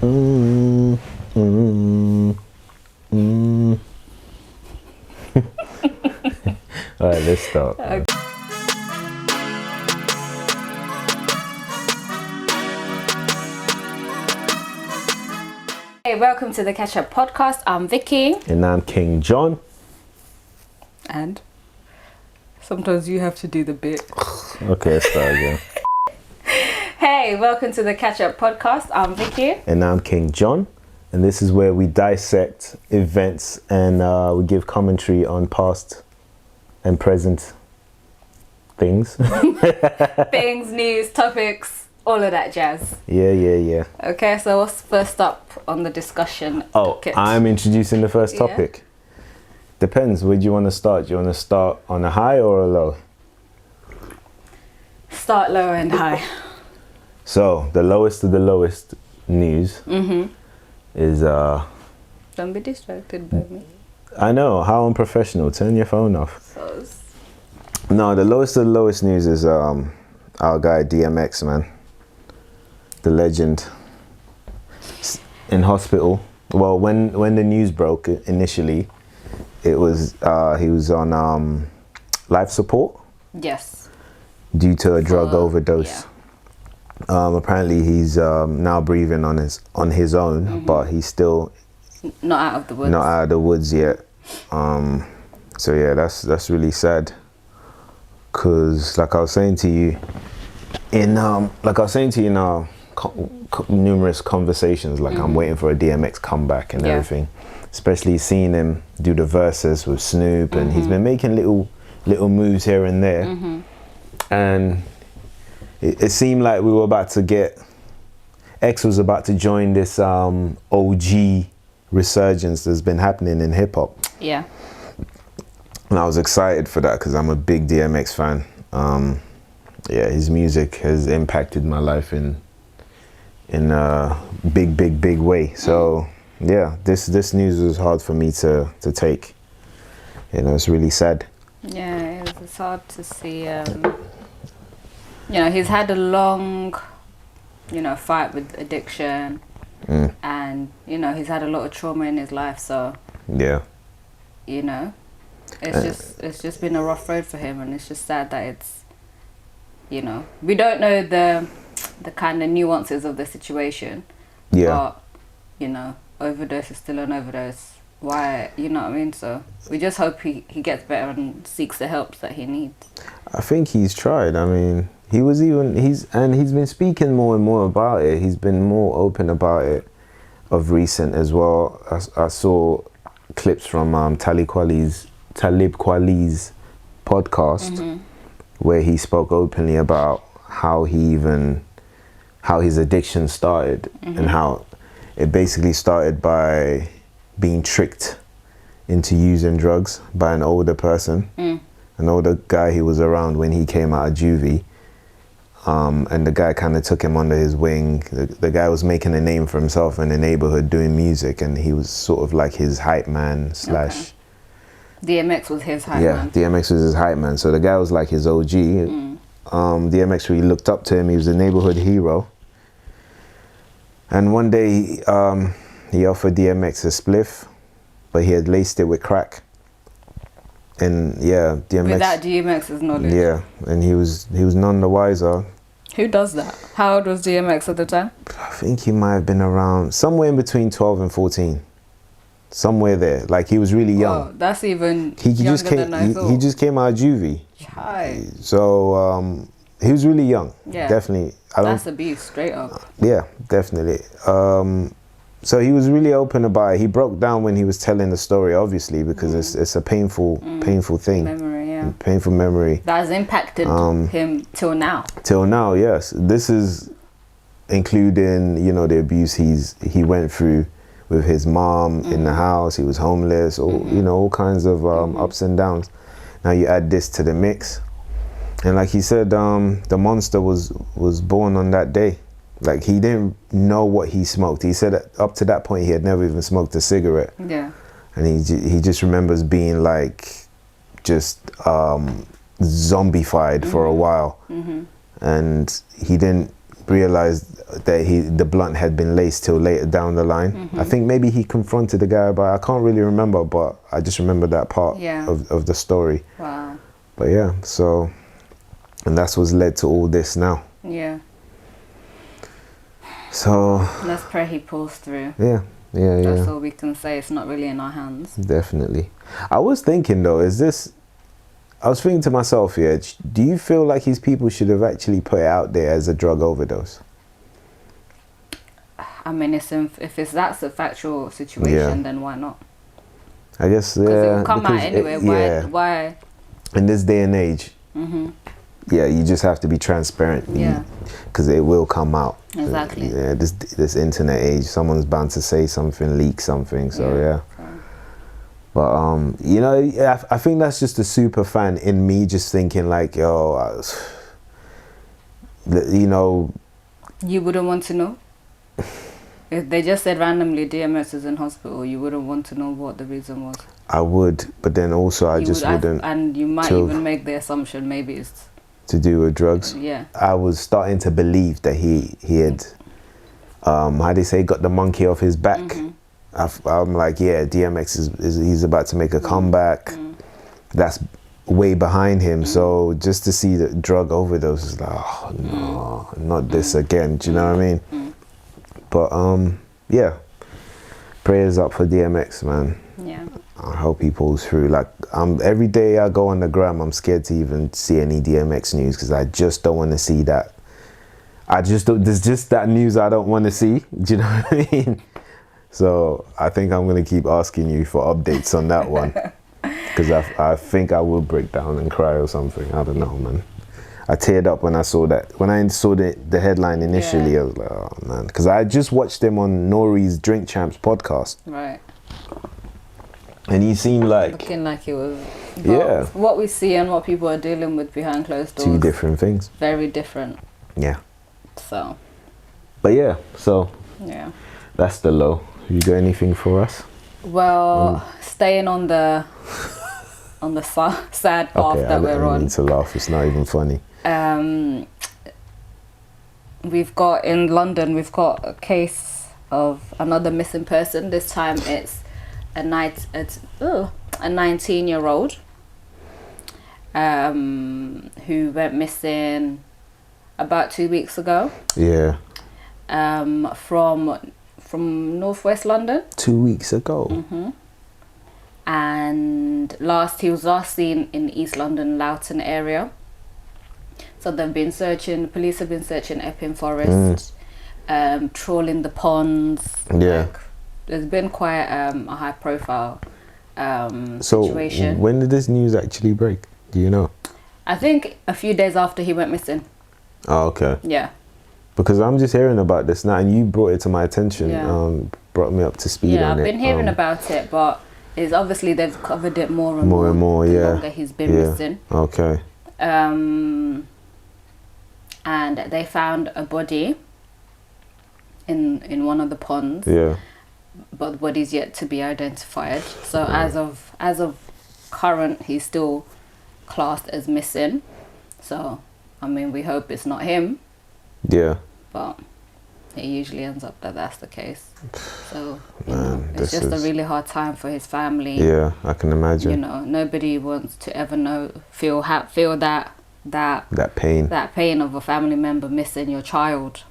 Mm, mm, mm. All right, let's start. Okay. Hey, welcome to the Katchup podcast. I'm Vicky. And I'm King John. And sometimes you have to do the bit. Okay, let's start again. Hey, welcome to the Katchup podcast. I'm Vicky. And I'm King John. And this is where we dissect events and we give commentary on past and present things. Things, news, topics, all of that jazz. Yeah. Okay, so what's first up on the discussion? Docket? I'm introducing the first topic. Yeah. Depends. Where do you want to start? Do you want to start on a high or a low? Start low and high. So the lowest of the lowest news is Don't be distracted by me. I know, how unprofessional. Turn your phone off. No, the lowest of the lowest news is our guy DMX, man. The legend. In hospital. Well, when the news broke initially, it was he was on life support. Yes. Due to a drug overdose. Yeah. Apparently he's now breathing on his own, but he's still not out of the woods. Not out of the woods yet. So yeah, that's really sad. Cause like I was saying to you in our numerous conversations, like I'm waiting for a DMX comeback and everything. Especially seeing him do the verses with Snoop, and he's been making little moves here and there, and it seemed like we were about to get, X was about to join this OG resurgence that's been happening in hip hop. Yeah. And I was excited for that because I'm a big DMX fan. Yeah, his music has impacted my life in a big way. So yeah, this news was hard for me to take. You know, it's really sad. Yeah, it's hard to see. You know, he's had a long, fight with addiction, and he's had a lot of trauma in his life. So yeah, it's just been a rough road for him, and it's just sad that it's, we don't know the kind of nuances of the situation. Yeah. But overdose is still an overdose. Why, you know what I mean? So we just hope he gets better and seeks the help that he needs. I think he's tried. I mean, he's been speaking more and more about it. He's been more open about it of recent as well. I saw clips from Talib Kweli's podcast where he spoke openly about how his addiction started and how it basically started by being tricked into using drugs by an older person, an older guy he was around when he came out of juvie. And the guy kind of took him under his wing. The guy was making a name for himself in the neighborhood doing music, and he was sort of like his hype man slash... DMX was his hype man. Yeah, DMX was his hype man. So the guy was like his OG. DMX really looked up to him. He was a neighborhood hero. And one day he offered DMX a spliff, but he had laced it with crack. And yeah, DMX... Without DMX's knowledge. Yeah, and he was none the wiser. Who does that? How old was DMX at the time? I think he might have been around somewhere in between 12 and 14. Somewhere there. Like, he was really young. Oh, that's even younger than I thought. He just came out of juvie. Chai. So he was really young. Yeah. Definitely. That's abuse, straight up. Yeah, definitely. So he was really open about it. He broke down when he was telling the story, obviously, because it's a painful thing. Memory, yeah. Painful memory. That has impacted him till now. Till now, yes. This is including, the abuse he went through with his mom in the house. He was homeless, all kinds of ups and downs. Now you add this to the mix. And like he said, the monster was born on that day. Like, he didn't know what he smoked. He said that up to that point he had never even smoked a cigarette. Yeah. And he just remembers being like zombified for a while. And he didn't realized that the blunt had been laced till later down the line. I think maybe he confronted the guy, but I can't really remember, but I just remember that part of the story. Wow. But yeah, so, and that's what's led to all this now. Yeah. So let's pray he pulls through. Yeah. That's all we can say. It's not really in our hands. Definitely. I was thinking though, I was thinking to myself, do you feel like his people should have actually put it out there as a drug overdose? I mean, if that's a factual situation, then why not? I guess, Because it will come out anyway. Why? In this day and age, you just have to be transparent. Yeah. Because it will come out. Exactly. Yeah, this internet age, someone's bound to say something, leak something, so yeah. But you know, I think that's just a super fan in me, just thinking like, yo, you know. You wouldn't want to know? If they just said randomly DMX is in hospital, you wouldn't want to know what the reason was? I would, but then also I just wouldn't. And you might even make the assumption maybe it's to do with drugs. Yeah. I was starting to believe that he had, how do you say, got the monkey off his back. I'm like, yeah, DMX he's about to make a comeback. That's way behind him. So just to see the drug overdose is like, oh no, not this again. Do you know what I mean? But yeah, prayers up for DMX, man. Yeah. I hope he pulls through. Like every day I go on the gram, I'm scared to even see any DMX news because I just don't want to see that. There's just that news I don't want to see. Do you know what I mean? So I think I'm going to keep asking you for updates on that one. Because I think I will break down and cry or something. I don't know, man. I teared up when I saw that. When I saw the headline initially, I was like, oh, man. Because I just watched him on Nori's Drink Champs podcast. Right. And he seemed like... Looking like it was... Yeah. What we see and what people are dealing with behind closed doors. Two different things. Very different. Yeah. So. But yeah, so... Yeah. That's the low. You got anything for us? Well, staying on the sad path that we're on. I need to laugh. It's not even funny. We've got in London. We've got a case of another missing person. This time it's a 19-year-old who went missing about 2 weeks ago. Yeah. From northwest London. 2 weeks ago. And he was last seen in East London, Loughton area. So they've been searching. Police have been searching Epping Forest, trawling the ponds. Yeah. There's been quite a high profile situation. So when did this news actually break? Do you know? I think a few days after he went missing. Oh, okay. Yeah. Because I'm just hearing about this now, and you brought it to my attention. Brought me up to speed on it. Yeah, I've been hearing about it, but it's obviously they've covered it more and more. The longer he's been missing. Okay. And they found a body in one of the ponds. Yeah. But the body's yet to be identified. So as of current, he's still classed as missing. So I mean, we hope it's not him. Yeah. But it usually ends up that that's the case. So it's just a really hard time for his family. Yeah, I can imagine. You know, nobody wants to ever feel that pain of a family member missing your child.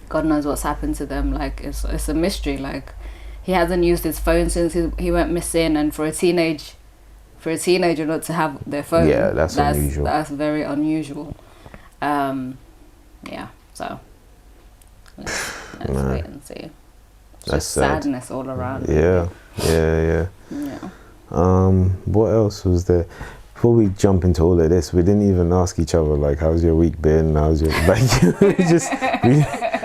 God knows what's happened to them. Like it's a mystery. Like he hasn't used his phone since he went missing, and for a teenager not to have their phone, that's unusual. That's very unusual. Yeah, so let's wait and see. It's just sadness all around. Yeah. What else was there? Before we jump into all of this, we didn't even ask each other like, "How's your week been? How's your?" Like,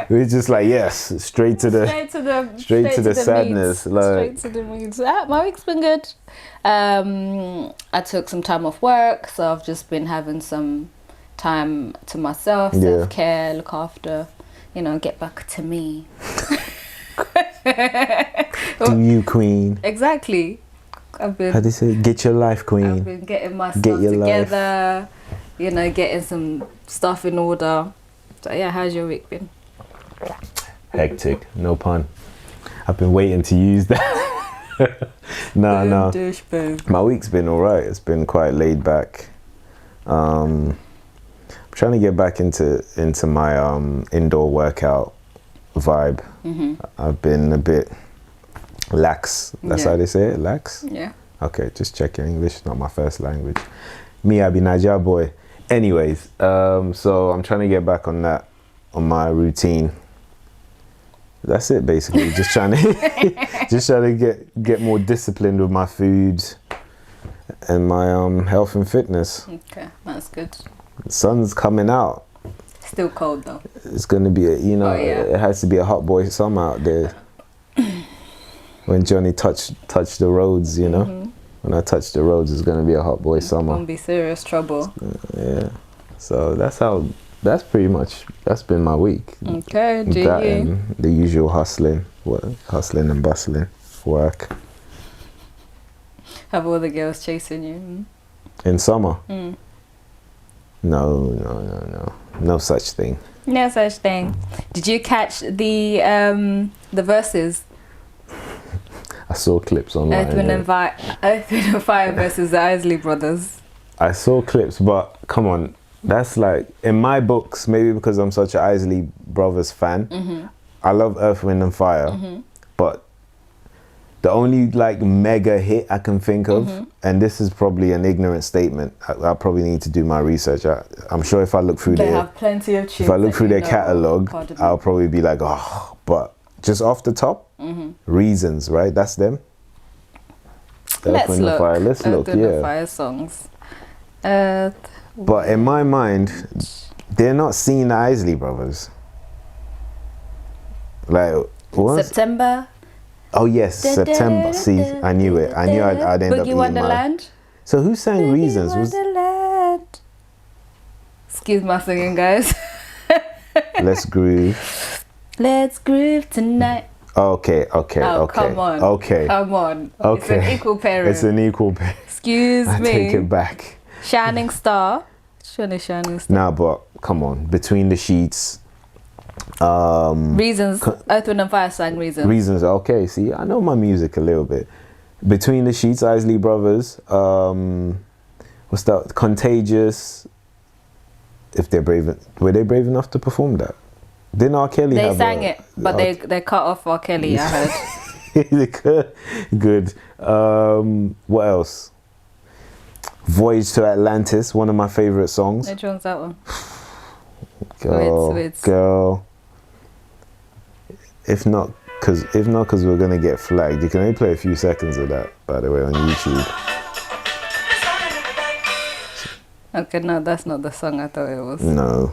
we were just like, yes, straight to the sadness. Straight to the moods. My week's been good. I took some time off work, so I've just been having some time to myself, self-care, look after, get back to me. Do you, queen? Exactly. How do you say? Get your life, queen. I've been getting my stuff together, getting some stuff in order. So yeah, how's your week been? Hectic, no pun. I've been waiting to use that. No. My week's been alright. It's been quite laid back. I'm trying to get back into my indoor workout vibe. I've been a bit lax. That's how they say it, lax? Yeah. Okay, just checking. English is not my first language. Me, I be Niger boy. Anyways, so I'm trying to get back on that, on my routine. That's it, basically. Just trying to get more disciplined with my food and my health and fitness. Okay, that's good. The sun's coming out. Still cold though. It's gonna be it has to be a hot boy summer out there. When Johnny touched the roads, you know. When I touch the roads, it's gonna be a hot boy summer. Gonna be serious trouble. Yeah. So that's been my week. Okay, That and the usual hustling and bustling, work. Have all the girls chasing you? In summer? No such thing. No such thing. Did you catch the verses? I saw clips online. Earth, Wind and Fire versus the Isley brothers. I saw clips, but come on, that's like, in my books, maybe because I'm such an Isley Brothers fan, I love Earth, Wind and Fire, but the only like mega hit I can think of, and this is probably an ignorant statement, I probably need to do my research. I'm sure if I look through have plenty of tunes. If I look through their catalogue, I'll probably be like, oh, but just off the top, Reasons, right? That's them. Let's look. Let's look. Yeah. Fire songs. Earth. But in my mind, they're not seeing the Isley brothers. Like what? September. Oh yes, September. See, I knew it. I knew I'd end up Boogie eating Wonderland. So who sang Reasons? Wonderland. Excuse my singing, guys. Let's Groove. Let's groove tonight. Okay. Oh, come on. Okay. Come on. Okay. It's an equal pairing. It's an equal pair. Excuse I me. take it back. Shining Star. Shining Star. Nah, but come on. Between the Sheets. Reasons. Earth, Wind and Fire sang Reasons. Reasons. Okay. See, I know my music a little bit. Between the Sheets, Isley Brothers. What's that? Contagious. If they're were they brave enough to perform that? Didn't R. Kelly They have sang it, but they cut off R. Kelly, I heard. They could. Good. What else? Voyage to Atlantis, one of my favorite songs. Which one's that one? Girl. If not, because we're gonna get flagged. You can only play a few seconds of that, by the way, on YouTube. Okay, no, that's not the song I thought it was. No.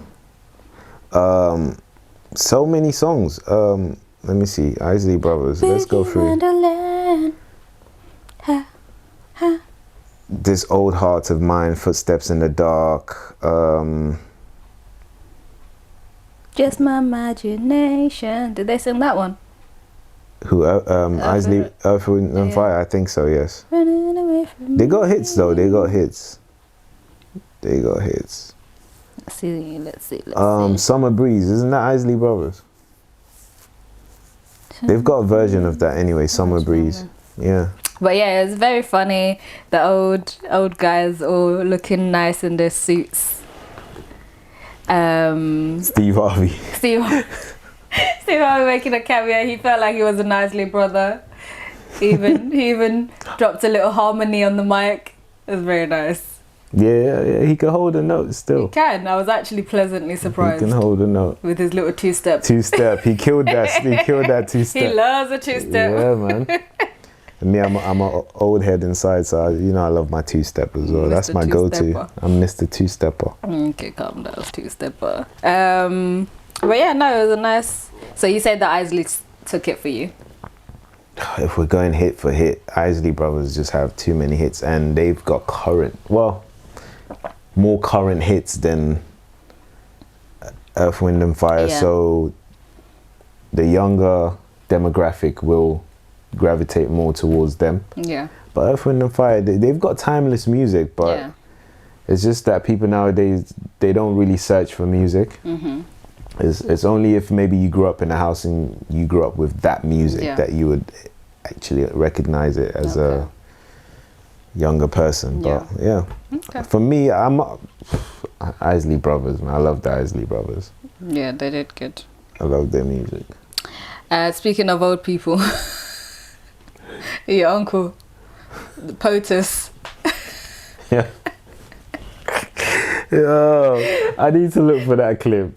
So many songs. Let me see. Isley Brothers. Let's go through. Wonderland. Ha, ha. This Old Heart of Mine, Footsteps in the Dark. Just my imagination. Did they sing that one? Who? Isley, Earth, Wind and Fire. I think so. Yes. Running away from They got hits though. They got hits. Let's see. Summer Breeze. Isn't that Isley Brothers? They've got a version of that anyway. Summer Breeze. Yeah. But yeah, it's very funny. The old guys all looking nice in their suits. Steve Harvey. Steve Harvey making a cameo. He felt like he was an Isley brother. He even dropped a little harmony on the mic. It was very nice. Yeah, he can hold a note still. He can. I was actually pleasantly surprised. He can hold a note. With his little two-step. He killed that. He killed that two-step. He loves a two-step. Yeah, man. And me, I'm an old head inside, so I love my two-step as well. That's my go-to. I'm Mr. Two-stepper. Okay, calm down, two-stepper. But yeah, no, it was a nice. So you said that Isley took it for you. If we're going hit for hit, Isley Brothers just have too many hits, and they've got more current hits than Earth, Wind and Fire. Yeah. So the younger demographic will gravitate more towards them. Yeah. But Earth, Wind and Fire, they've got timeless music, but it's just that people nowadays, they don't really search for music. It's only if maybe you grew up in a house and you grew up with that music that you would actually recognize it as a younger person. But for me, I'm Isley Brothers, man. I love the Isley Brothers. Yeah, they did good. I love their music. Speaking of old people, your uncle, the POTUS. Yeah. Oh, I need to look for that clip.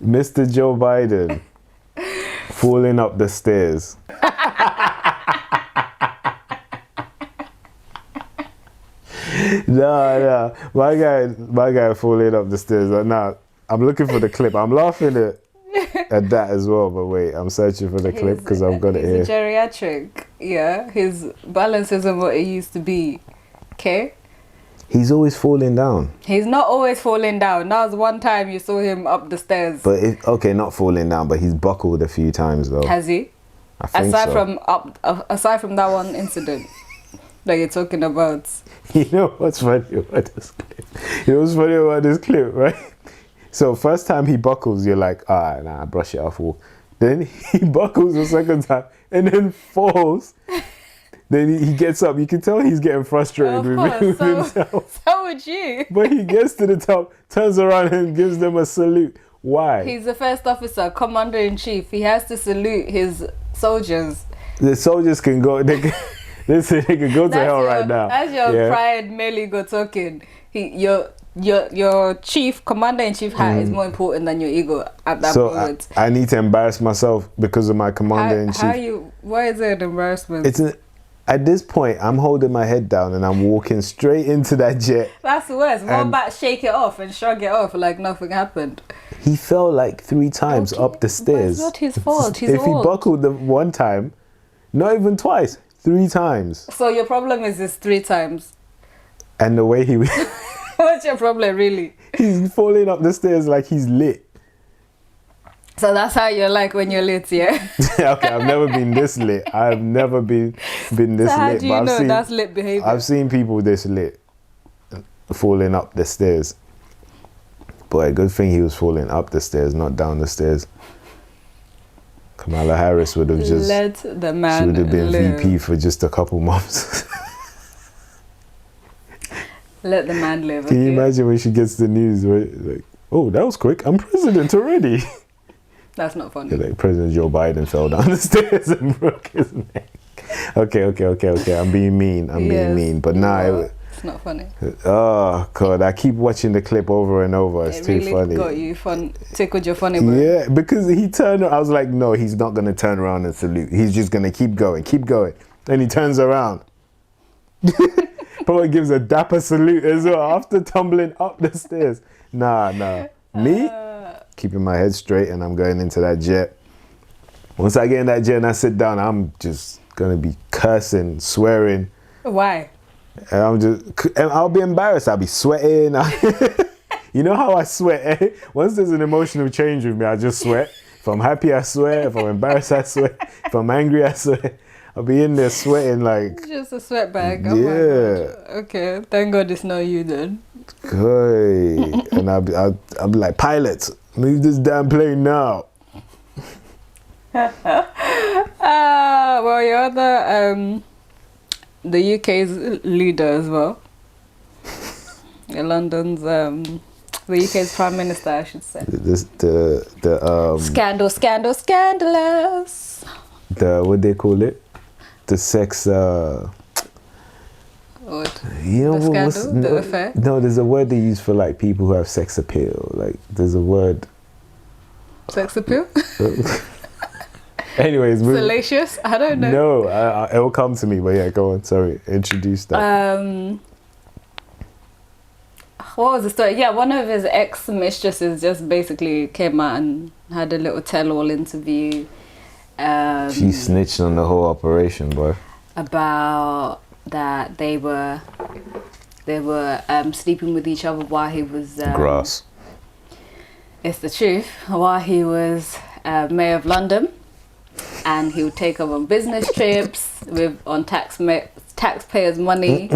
Mr. Joe Biden falling up the stairs. No, my guy falling up the stairs. Nah, I'm looking for the clip. I'm laughing at that as well. But wait, I'm searching for the clip because I've got it here. He's a geriatric. Yeah, his balance isn't what it used to be. Okay. He's always falling down. He's not always falling down. That was one time you saw him up the stairs. But okay, not falling down, but he's buckled a few times though. Has he? I think aside from that one incident that you're talking about. You know what's funny about this clip? You know what's funny about this clip, right? So first time he buckles, you're like, nah, brush it off. Then he buckles the second time and then falls. Then he gets up. You can tell he's getting frustrated with himself. So would you. But he gets to the top, turns around and gives them a salute. Why? He's the first officer, commander-in-chief. He has to salute his soldiers. The soldiers can go. They can go to hell right now. That's your pride, Meligo talking. Your chief, commander-in-chief hat is more important than your ego at that moment. I need to embarrass myself because of my commander-in-chief. Why is it an embarrassment? At this point, I'm holding my head down and I'm walking straight into that jet. That's worse. One back, shake it off and shrug it off like nothing happened. He fell like 3 times up the stairs. But it's not his fault. He's If he buckled the one time, not even twice, 3 times. So your problem is this 3 times. And the way he... What's your problem, really? He's falling up the stairs like he's lit. So that's how you're like when you're lit, yeah? Okay, I've never been this lit. I've never been this so how lit. Do you know that's lit behavior? I've seen people this lit falling up the stairs. Boy, good thing he was falling up the stairs, not down the stairs. Kamala Harris would have just... Let the man She would have been live. VP for just a couple months. Let the man live, Can you imagine when she gets the news, right? Like, oh, that was quick. I'm president already. That's not funny. Like President Joe Biden fell down the stairs and broke his neck. Okay. I'm being mean. Being mean. But it's not funny. Oh God, I keep watching the clip over and over. It's too really funny. Got you tickled your funny bone. Yeah, because he turned. I was like, no, he's not gonna turn around and salute. He's just gonna keep going. Then he turns around. Probably gives a dapper salute as well after tumbling up the stairs. Nah. Me? Keeping my head straight and I'm going into that jet. Once I get in that jet and I sit down, I'm just gonna be cursing, swearing. Why? And I'll be embarrassed. I'll be sweating. You know how I sweat, eh? Once there's an emotional change with me, I just sweat. If I'm happy, I sweat. If I'm embarrassed, I sweat. If I'm angry, I sweat. I'll be in there sweating like... Just a sweat bag. Yeah. Oh my God. Okay. Thank God it's not you then. Good. And I'll be like, pilots, move this damn plane now. Well, you're the UK's leader as well. London's the UK's Prime Minister, I should say. Scandalous. What they call it? The sex. What? You know, the scandal, the affair. No, there's a word they use for like people who have sex appeal. Like there's a word. Sex appeal. Anyways, salacious. I don't know. No, it will come to me. But yeah, go on. Sorry, introduce that. What was the story? Yeah, one of his ex-mistresses just basically came out and had a little tell-all interview. She snitched on the whole operation, boy. About that they were sleeping with each other while he was grass. It's the truth. While he was mayor of London, and he would take them on business trips on taxpayers' money.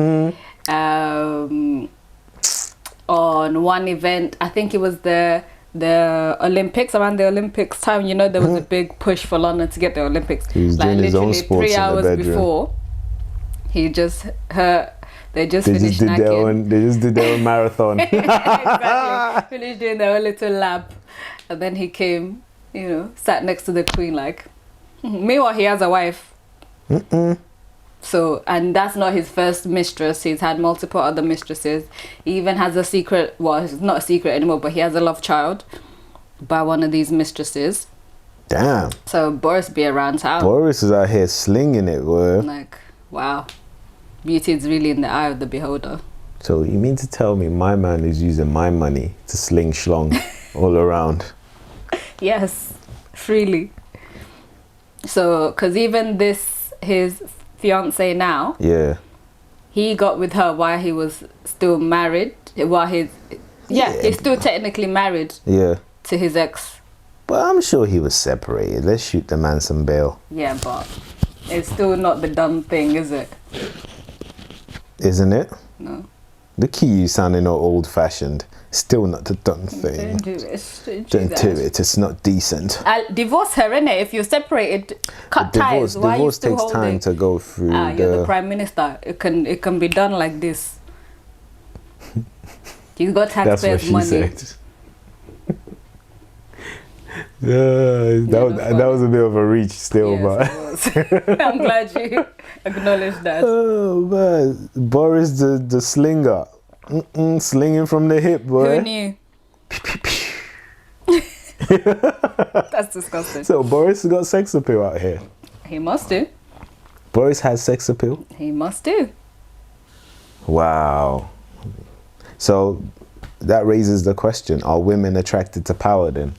On one event, I think it was the the Olympics, around the Olympics time, you know, there was a big push for London to get the Olympics. He was like doing his own literally sports 3 in the hours bedroom. before, they just They finished snacking. they just did their own marathon. Exactly. Finished doing their own little lap, and then he came, you know, sat next to the Queen. Like, meanwhile, he has a wife. So, and that's not his first mistress. He's had multiple other mistresses. He even has a secret. Well, it's not a secret anymore, but he has a love child by one of these mistresses. Damn. So Boris be around town. Boris is out here slinging it, boy. Like, wow, beauty is really in the eye of the beholder. So you mean to tell me my man is using my money to sling schlong all around? Yes, freely. So, because even his fiance now, Yeah. he got with her while he was still married. While he's still technically married Yeah. to his ex. But I'm sure he was separated. Let's shoot the man some bail. Yeah, but it's still not the done thing, is it? Isn't it? No. Look at you sounding all old fashioned. Still not the done thing. Don't do it. Don't do it. It's not decent. Divorce her, innit? If you're separated, cut ties. Why Divorce are you still takes holding? time to go through. You're the prime minister. It can be done like this. You got That's what taxpayers' she money. said. That was a bit of a reach still, Yes, but it was. I'm glad you acknowledged that. oh man, Boris the slinger, slinging from the hip, boy. Who knew? That's disgusting. So Boris got sex appeal out here. He must do. Boris has sex appeal. He must do. Wow. So that raises the question: are women attracted to power then?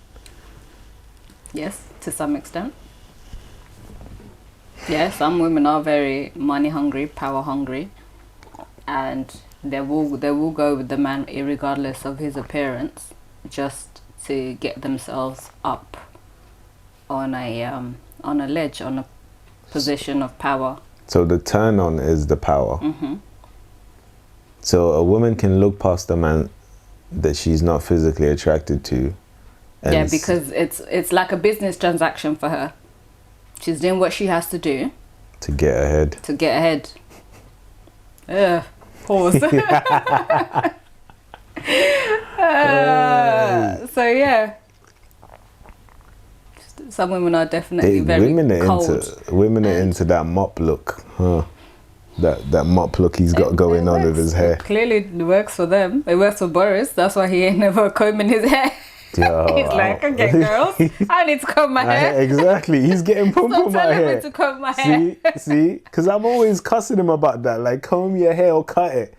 Yes, to some extent. Yeah, some women are very money hungry, power hungry, and they will go with the man regardless of his appearance, just to get themselves up on a ledge, on a position of power. So the turn on is the power. So a woman can look past a man that she's not physically attracted to. Yeah, because it's like a business transaction for her. She's doing what she has to do to get ahead. To get ahead. Pause. So yeah, some women are definitely very cold. Women are into that mop look, huh? That mop look he's got going on with his hair. Clearly, it works for them. It works for Boris. That's why he ain't never combing his hair. Yo, he's like, okay, girls, I need to comb my hair. Exactly, he's getting pump on my hair. Me to comb my hair. See, because I'm always cussing him about that. Like, comb your hair or cut it.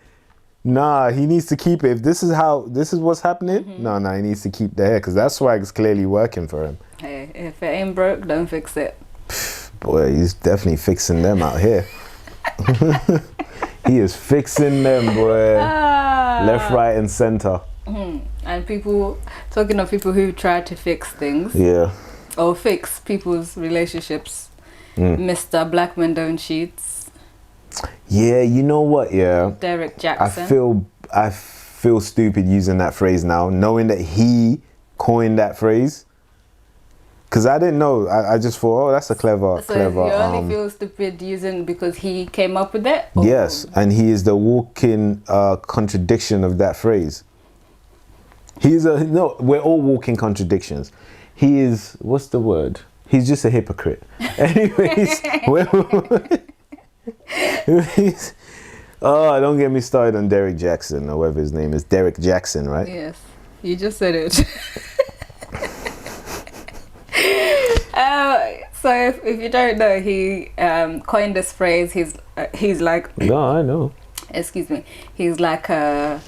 Nah, he needs to keep it. If this is what's happening, no, he needs to keep the hair because that swag is clearly working for him. Hey, if it ain't broke, don't fix it. Boy, he's definitely fixing them out here. He is fixing them, boy. Left, right, and center. And people, talking of people who try to fix things. Yeah. Or fix people's relationships. Mr. Black Men Don't Cheat. Yeah, you know what? Yeah. Derrick Jaxn. I feel stupid using that phrase now, knowing that he coined that phrase. Because I didn't know. I just thought, oh, that's a clever. So you only feel stupid using because he came up with it? Or? Yes, and he is the walking contradiction of that phrase. We're all walking contradictions. He is, what's the word? He's just a hypocrite. Anyways, don't get me started on Derrick Jaxn or whatever his name is. Derrick Jaxn, right? Yes, you just said it. So if you don't know, he coined this phrase. He's like. No, I know. Excuse me. He's like a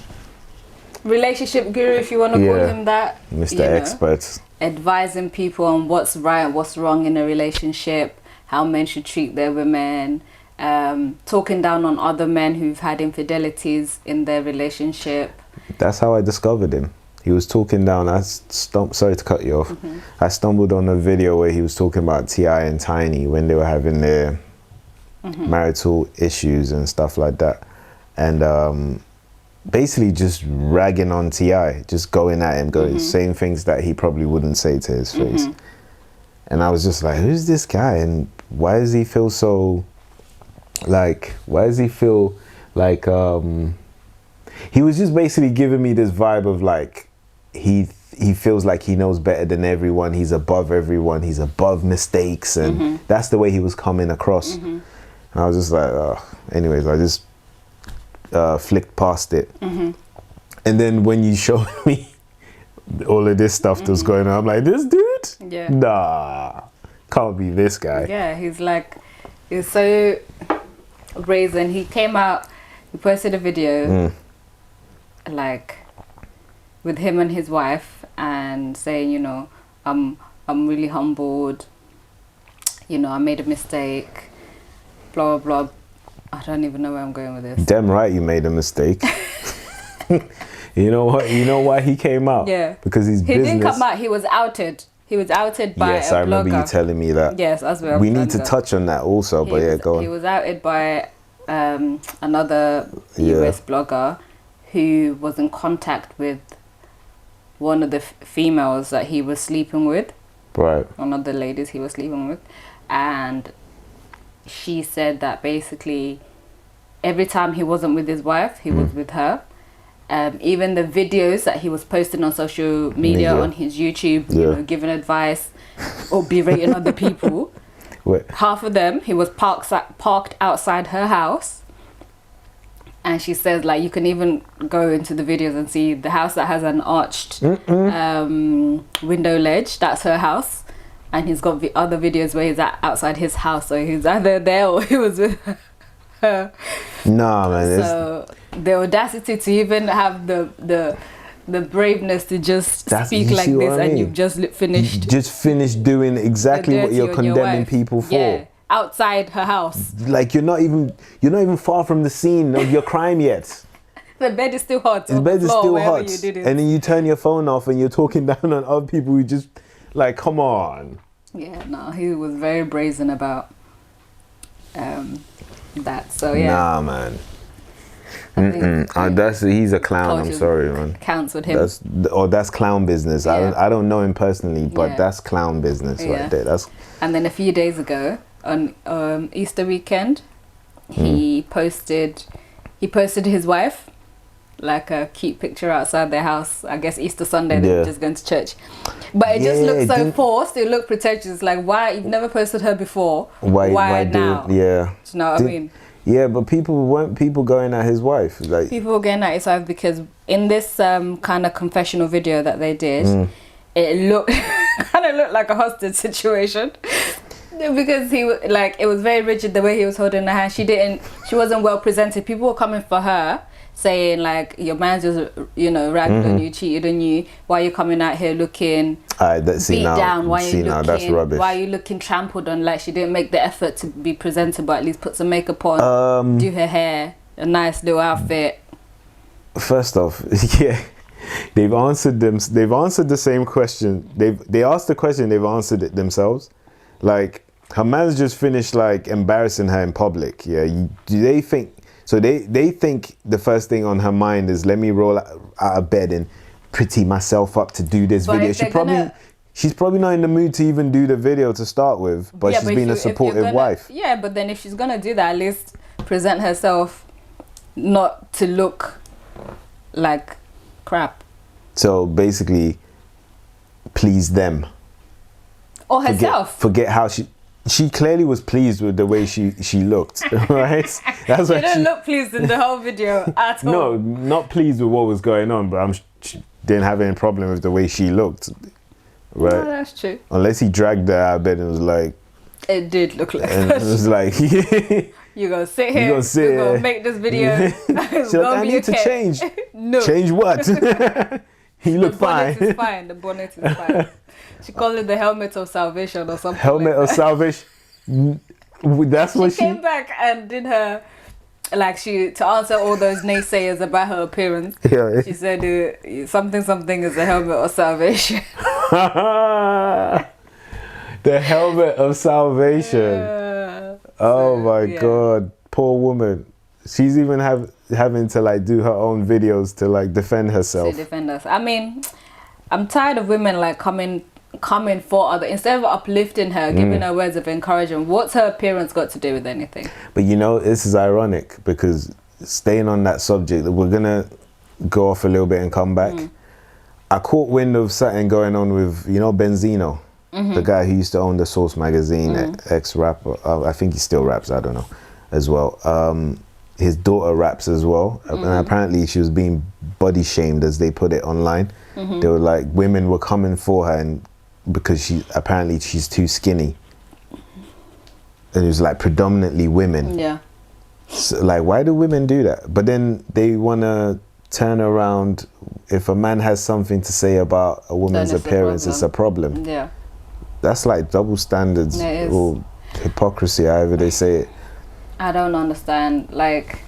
relationship guru, if you want to call him that. Mr. Expert. Advising people on what's right, what's wrong in a relationship, how men should treat their women, talking down on other men who've had infidelities in their relationship. That's how I discovered him. He was talking down. Sorry to cut you off. I stumbled on a video where he was talking about T.I. and Tiny when they were having their marital issues and stuff like that. And basically just ragging on T.I., just going at him, saying things that he probably wouldn't say to his face. And I was just like, who's this guy? And why does he feel so, like, he was just basically giving me this vibe of like, he feels like he knows better than everyone, he's above everyone, he's above mistakes, and that's the way he was coming across. And I was just like, oh. Anyways, I just flicked past it. And then when you showed me all of this stuff that was going on, I'm like, this dude? Yeah. Nah, can't be this guy. Yeah, he's so brazen. He came out, he posted a video like with him and his wife, and saying, you know, I'm really humbled, you know, I made a mistake, blah blah blah. I don't even know where I'm going with this. Damn right you made a mistake. You know what? You know why he came out? Yeah. Because he didn't come out. He was outed. He was outed by yes, a blogger. I remember you telling me that. Yes, as well. We need to touch on that also, but yeah, go on. He was outed by another US blogger who was in contact with one of the females that he was sleeping with. Right. One of the ladies he was sleeping with. And she said that basically every time he wasn't with his wife, he was with her. Even the videos that he was posting on social media, on his YouTube, you know, giving advice or berating other people. Half of them, he was parked outside her house. And she says, like, you can even go into the videos and see the house that has an arched window ledge. That's her house. And he's got the other videos where he's outside his house. So he's either there or he was with her. Nah, man. So the audacity to even have the braveness to just speak like this, and you've just finished. You just finished doing exactly what you're condemning people for. Yeah, outside her house. Like you're not even far from the scene of your crime yet. The bed is still hot. The bed is still hot. And then you turn your phone off and you're talking down on other people who just, like, come on. Yeah, no, he was very brazen about that. So yeah. Nah, man. He's a clown. I'm sorry, man. Counts with him. That's clown business. Yeah. I don't know him personally, but that's clown business right there. And then a few days ago on Easter weekend, he posted his wife, like a cute picture outside their house. I guess Easter Sunday they were just going to church, but it just looked so forced. It looked pretentious. Like, why you've never posted her before? Why now? Do you know what I mean? Yeah, but weren't people going at his wife? Like, people were going at his wife because in this kind of confessional video that they did, it kind of looked like a hostage situation. Because it was very rigid the way he was holding her hand. She wasn't well presented. People were coming for her, saying like, your man's just, you know, ragged on you, cheated on you. Why are you coming out here looking beat down? Why are you looking trampled on? Like, she didn't make the effort to be presentable, at least put some makeup on, do her hair, a nice little outfit. First off, they've answered the same question. They asked the question, they've answered it themselves. Like, her man's just finished like embarrassing her in public. Do they think? So they think the first thing on her mind is, let me roll out of bed and pretty myself up to do this video. She's probably not in the mood to even do the video to start with, but she's been a supportive wife. Yeah, but then if she's gonna do that, at least present herself not to look like crap. So basically, please them. Or herself. Forget how she clearly was pleased with the way she looked, right? That's why she didn't look pleased in the whole video at all. No, not pleased with what was going on, but she didn't have any problem with the way she looked, right? No, that's true. Unless he dragged her out of bed and was like... It did look like that. It was like... You're going to sit here, we're going to make this video. She's like, I need to change. No. Change what? You look fine. The bonnet is fine. The bonnet is fine. She called it the helmet of salvation or something. Helmet of salvation. That's what she came back and did her, like, to answer all those naysayers about her appearance. Yeah. She said something is the helmet of salvation. The helmet of salvation. Oh my God, poor woman. She's even having to like do her own videos to like defend herself. To defend us. I mean, I'm tired of women like coming for other, instead of uplifting her, giving her words of encouragement. What's her appearance got to do with anything? But you know, this is ironic because staying on that subject, we're gonna go off a little bit and come back. I caught wind of something going on with, you know, Benzino, the guy who used to own the Source magazine, ex-rapper. I think he still raps, I don't know, as well. His daughter raps as well, and apparently she was being body shamed, as they put it online. They were like, women were coming for her, and because she's too skinny. And it was like predominantly women. Yeah. So, like, why do women do that? But then they want to turn around. If a man has something to say about a woman's appearance, it's a problem. Yeah. That's like double standards or hypocrisy, however they say it. I don't understand. Like,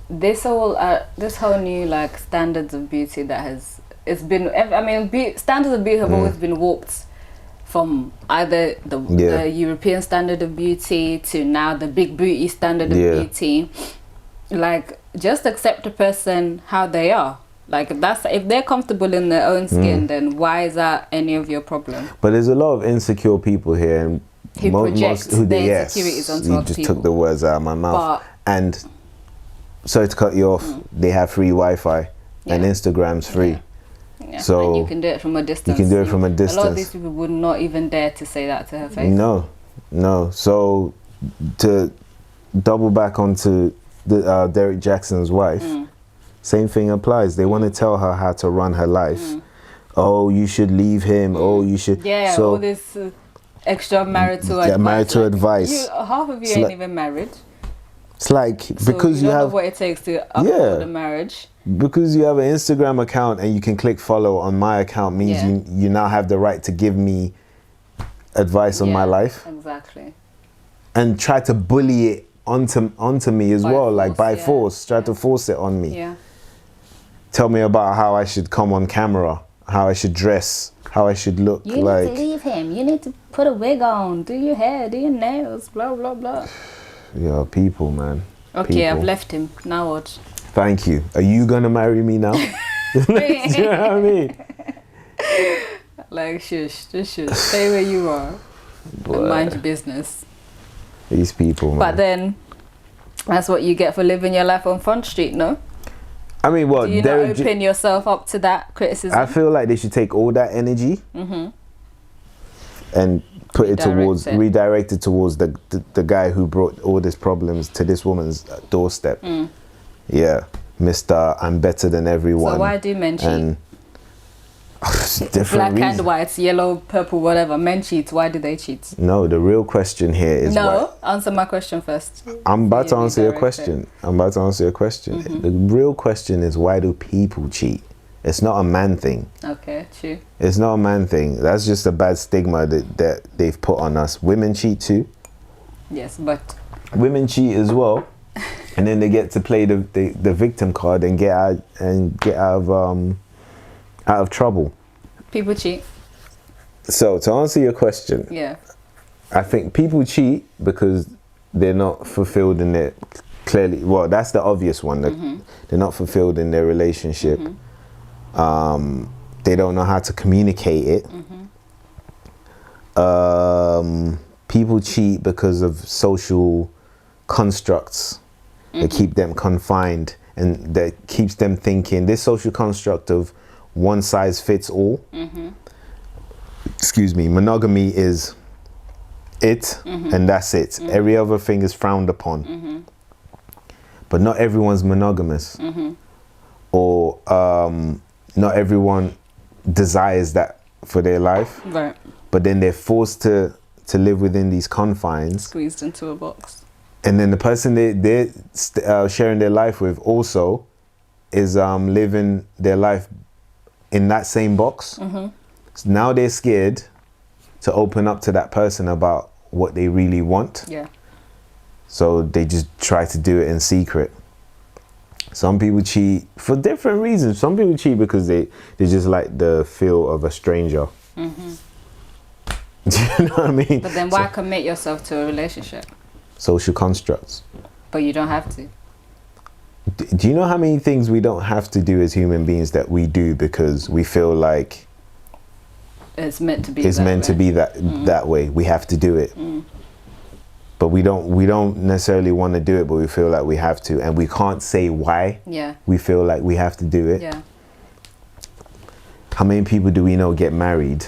this whole new like standards of beauty it's been. I mean, standards of beauty have always been warped from either the European standard of beauty to now the big booty standard of beauty. Like, just accept a person how they are. Like, if they're comfortable in their own skin, then why is that any of your problem? But there's a lot of insecure people here, and who project their insecurities onto other people. You just took the words out of my mouth. And sorry to cut you off, they have free Wi-Fi and Instagram's free. Yeah. So and you can do it from a distance. You can do it from a distance. A lot of these people would not even dare to say that to her face. No. So to double back onto the Derrick Jaxn's wife, same thing applies. They want to tell her how to run her life. Oh, you should leave him. Oh, you should. Yeah, so, all this extra marital advice. Marital advice. Half of you ain't even married. It's like, so because you have know what it takes to uphold a marriage. Because you have an Instagram account and you can click follow on my account means you now have the right to give me advice on my life. Exactly. And try to bully it onto me as well, like by force. Try to force it on me. Yeah. Tell me about how I should come on camera, how I should dress, how I should look. You need to leave him. You need to put a wig on, do your hair, do your nails, blah blah blah. Yeah, people, man. Okay, people. I've left him. Now what? Thank you. Are you gonna marry me now? Do you know what I mean? Like, shush, just shush. Stay where you are. And mind your business. These people, man. But then, that's what you get for living your life on Front Street, no? I mean, what? Do you not open yourself up to that criticism? I feel like they should take all that energy and put redirect it towards the guy who brought all these problems to this woman's doorstep. Yeah, Mr. I'm better than everyone. So why do men cheat? And different black reasons. and white, yellow, purple, whatever. Men cheat. Why do they cheat? No, the real question here is answer my question first. I'm about to answer your question. The real question is, why do people cheat? It's not a man thing. Okay, true. It's not a man thing. That's just a bad stigma that they've put on us. Women cheat too. Yes, but women cheat as well, and then they get to play the victim card and get out of trouble. People cheat. So to answer your question, I think people cheat because they're not fulfilled in their that's the obvious one. They're not fulfilled in their relationship. They don't know how to communicate it. People cheat because of social constructs that keep them confined, and that keeps them thinking this social construct of one size fits all. Excuse me, monogamy is it, and that's it. Every other thing is frowned upon. But not everyone's monogamous, or not everyone desires that for their life. Right. But then they're forced to live within these confines. Squeezed into a box. And then the person they're sharing their life with also is living their life in that same box. So now they're scared to open up to that person about what they really want. Yeah. So they just try to do it in secret. Some people cheat for different reasons. Some people cheat because they just like the feel of a stranger. Do you know what I mean? But then why commit yourself to a relationship? Social constructs. But you don't have to. Do you know how many things we don't have to do as human beings that we do because we feel like it's meant to be that way. We have to do it. But we don't necessarily want to do it, but we feel like we have to, and we can't say why. Yeah. We feel like we have to do it. Yeah. How many people do we know get married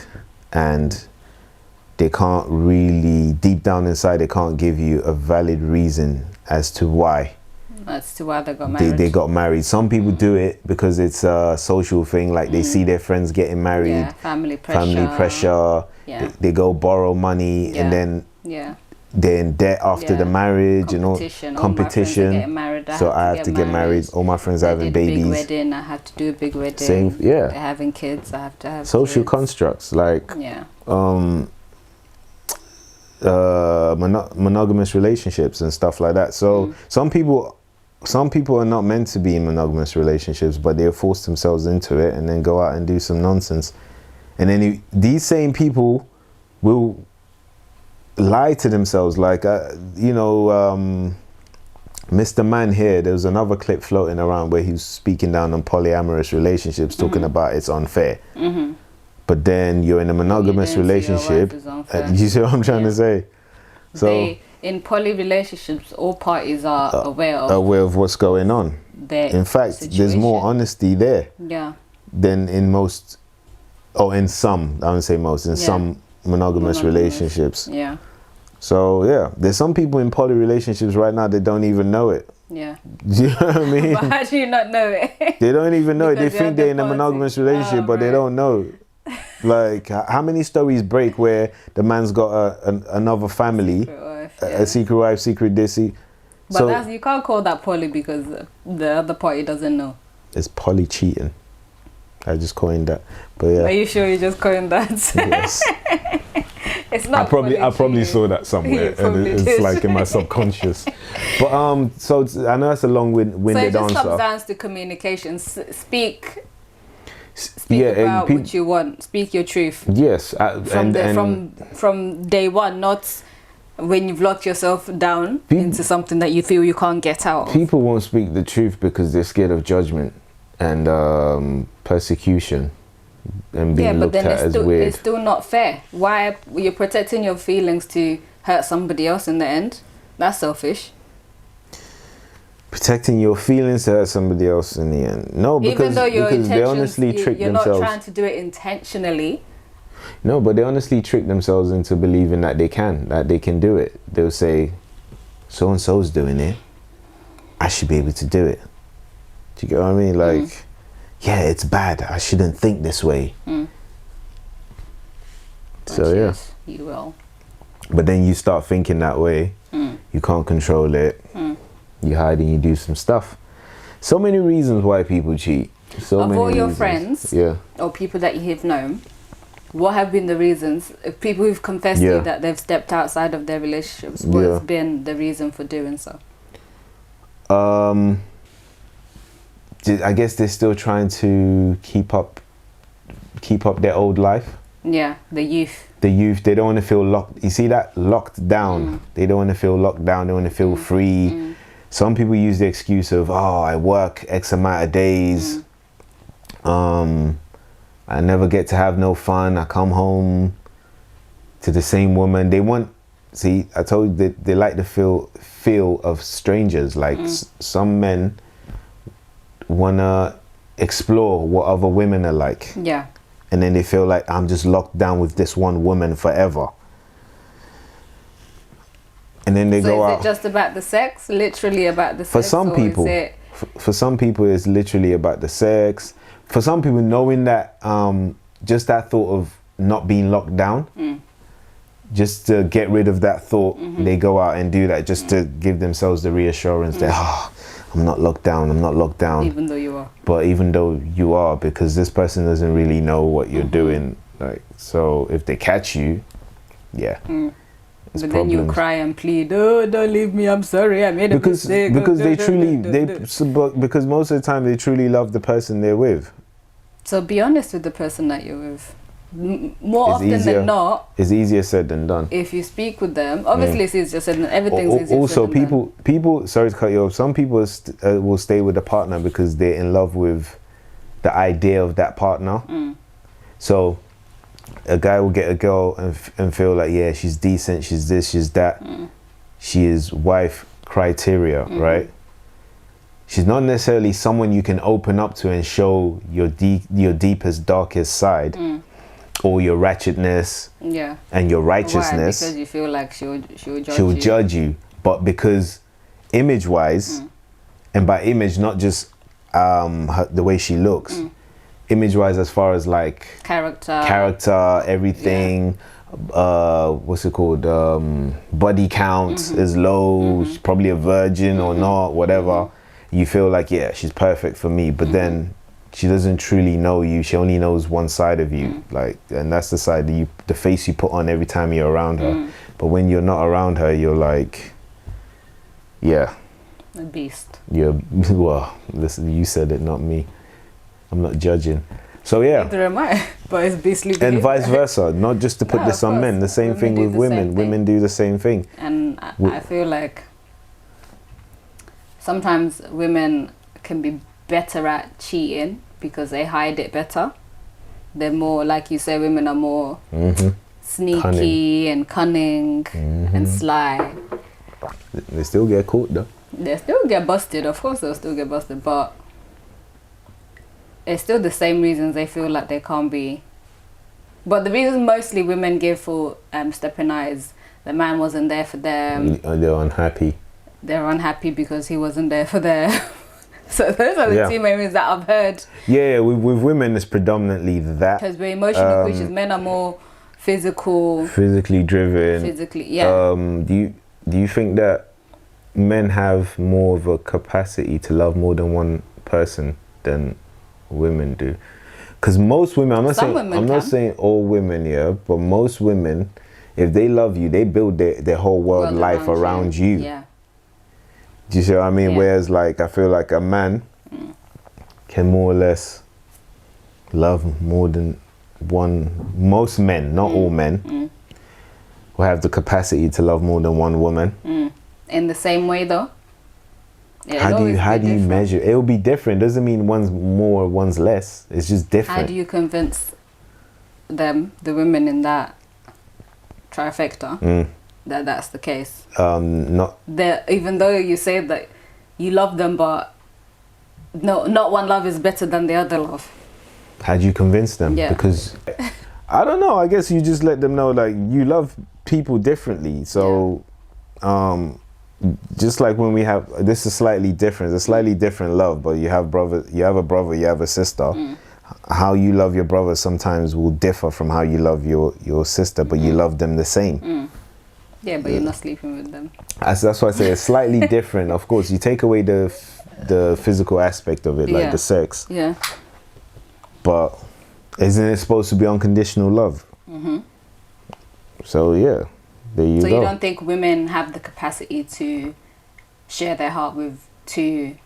and they can't really, deep down inside, they can't give you a valid reason as to why. As to why they got married. They got married. Some people do it because it's a social thing, like they see their friends getting married. Yeah, family pressure. Yeah. They go borrow money and then they're in debt after the marriage and all competition. So I have to get married. All my friends are having babies. Big wedding. I have to do a big wedding. Same, yeah. They're having kids. I have to have social kids. Constructs like monogamous relationships and stuff like that. So some people are not meant to be in monogamous relationships, but they force themselves into it and then go out and do some nonsense. And then these same people will lie to themselves, like Mr. Man here, there was another clip floating around where he was speaking down on polyamorous relationships, talking about it's unfair. But then you're in a monogamous relationship, you see what I'm trying to say? So in poly relationships, all parties are aware of what's going on. In fact, there's more honesty there than in most, in some, I wouldn't say most, in some monogamous relationships. Yeah. So yeah, there's some people in poly relationships right now that don't even know it. Yeah. Do you know what I mean? But how do you not know it? They don't even know it. They think they're in a monogamous relationship, but they don't know. Like, how many stories break where the man's got another family, a secret wife, secret dissy? But so, you can't call that poly because the other party doesn't know. It's poly cheating. I just coined that. But yeah. Are you sure you just coined that? Yes. It's not. I probably saw that somewhere, and it's like in my subconscious. But so I know that's a long-winded answer. So it just comes down to communication. Speak about what you want. Speak your truth. Yes, from day one, not when you've locked yourself down into something that you feel you can't get out of. People won't speak the truth because they're scared of judgment and persecution and being looked at as weird. It's still not fair. Why you're protecting your feelings to hurt somebody else in the end? That's selfish. Protecting your feelings to hurt somebody else in the end. No, because they honestly trick themselves. You're not trying to do it intentionally. No, but they honestly trick themselves into believing that they can do it. They'll say, so and so's doing it, I should be able to do it. Do you get what I mean? Like, yeah, it's bad. I shouldn't think this way. So yeah, you will. But then you start thinking that way. You can't control it. You hide and you do some stuff. So many reasons why people cheat. Of all your friends, or people that you have known, what have been the reasons? If people who've confessed to you that they've stepped outside of their relationships, what has been the reason for doing so? I guess they're still trying to keep up their old life. Yeah, the youth. They don't want to feel locked. You see that? Locked down. They don't want to feel locked down. They want to feel free. Some people use the excuse of, I work X amount of days. I never get to have no fun. I come home to the same woman. They want, see, I told you that they like the feel of strangers. Like some men want to explore what other women are like. Yeah. And then they feel like, I'm just locked down with this one woman forever. And then they go out. Is it just about the sex? Literally about the sex? For some people. For some people, it's literally about the sex. For some people, knowing that, just that thought of not being locked down, just to get rid of that thought, they go out and do that just to give themselves the reassurance that, I'm not locked down, I'm not locked down. Even though you are. But even though you are, because this person doesn't really know what you're doing. Like, so if they catch you, but then you cry and plead, don't leave me, I'm sorry, I made a mistake. Because because most of the time they truly love the person they're with. So be honest with the person that you're with. more often than not, it's easier said than done. if you speak with them, obviously it's easier said than everything's easier also said than done. people sorry to cut you off, some people will stay with the partner because they're in love with the idea of that partner. So a guy will get a girl and feel like, yeah, she's decent, she's this, she's that, she is wife criteria, right? She's not necessarily someone you can open up to and show your deepest, darkest side, or your ratchetness, and your righteousness. Why? Because you feel like she'll judge you. She'll judge you, but because image-wise, and by image not just the way she looks, image-wise as far as like character, everything. What's it called? Body count is low. She's probably a virgin or not, whatever. You feel like, yeah, she's perfect for me, but then she doesn't truly know you. She only knows one side of you, like, and that's the side that the face you put on every time you're around her. But when you're not around her, you're like, yeah, a beast. You're well. Listen, you said it, not me. I'm not judging. So yeah. Neither am I, but it's beastly behavior. And vice versa. Not just to put this on men. The same thing with women. Women do the same thing. And I feel like sometimes women can be better at cheating because they hide it better. They're more, like you say, women are more sneaky and cunning and sly. They still get caught though. They still get busted. Of course they'll still get busted, but it's still the same reasons they feel like they can't be. But the reason mostly women give for stepping out is the man wasn't there for them. They're unhappy. They're unhappy because he wasn't there for them. So those are the two main reasons that I've heard. Yeah, with women it's predominantly that. Because we're emotional creatures. Men are more physical. Physically driven. Do you think that men have more of a capacity to love more than one person than women do? Because most women, I'm not saying all women, but most women, if they love you, they build their whole world life around you. Yeah. Do you see what I mean? Whereas like I feel like a man can more or less love more than one. Most men, not all men, will have the capacity to love more than one woman. In the same way though? How do you measure? It'll be different. Doesn't mean one's more, one's less. It's just different. How do you convince them, the women in that trifecta, that that's the case? Even though you say that you love them, but no, not one love is better than the other love. How do you convince them? Yeah. Because I don't know. I guess you just let them know like you love people differently. So. Just like when we have, this is slightly different. It's a slightly different love, but you have a brother, you have a sister. How you love your brother sometimes will differ from how you love your sister, but you love them the same. Yeah, but you're not sleeping with them. That's why I say it's slightly different. Of course, you take away the physical aspect of it, like the sex. Yeah. But isn't it supposed to be unconditional love? So yeah. There you go. So you don't think women have the capacity to share their heart with two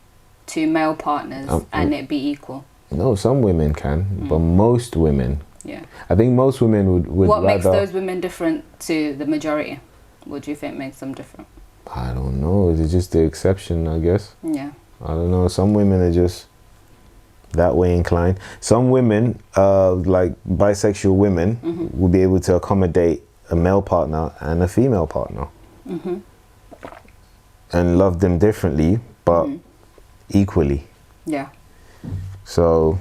male partners and it be equal? No, some women can, but most women. Yeah. I think most women would What rather, makes those women different to the majority? What do you think makes them different? I don't know. Is it just the exception, I guess? Yeah. I don't know. Some women are just that way inclined. Some women, like bisexual women, will be able to accommodate a male partner and a female partner and love them differently but equally. Yeah. So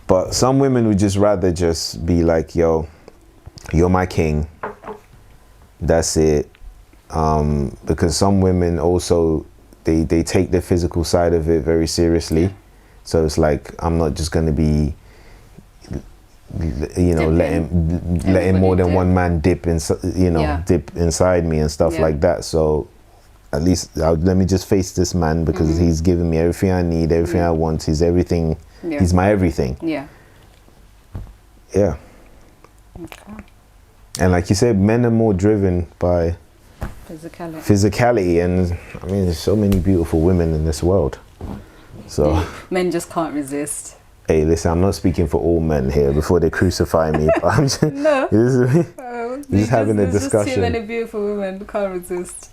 but some women would just rather just be like, yo, you're my king, that's it. Because some women also they take the physical side of it very seriously. So it's like, I'm not just going to be letting more than one man dip inside me and stuff like that. So at least let me just face this man because he's giving me everything I need, everything I want. He's everything. He's my everything. Yeah. Okay. And like you said, men are more driven by physicality, and I mean, there's so many beautiful women in this world. So men just can't resist. Hey, listen, I'm not speaking for all men here before they crucify me. But I'm just, No. just having a There's discussion. just too many beautiful women. Can't resist.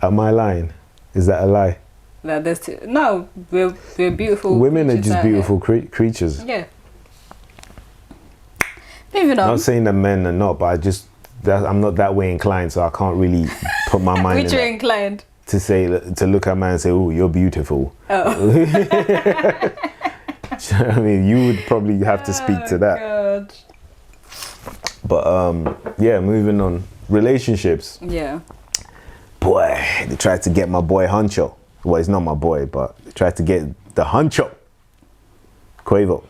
Am I lying? Is that a lie? No, we're beautiful. Women are creatures just out beautiful creatures. here. Yeah. Moving on. I'm not saying that men are not, but I'm not that way inclined, so I can't really put my mind in Which way inclined? to look at a man and say, "Oh, you're beautiful." Oh. I mean, you would probably have to speak to that. God. But yeah, moving on. Relationships. Yeah. Boy, they tried to get my boy Huncho. Well, he's not my boy, but they tried to get the Huncho. Quavo.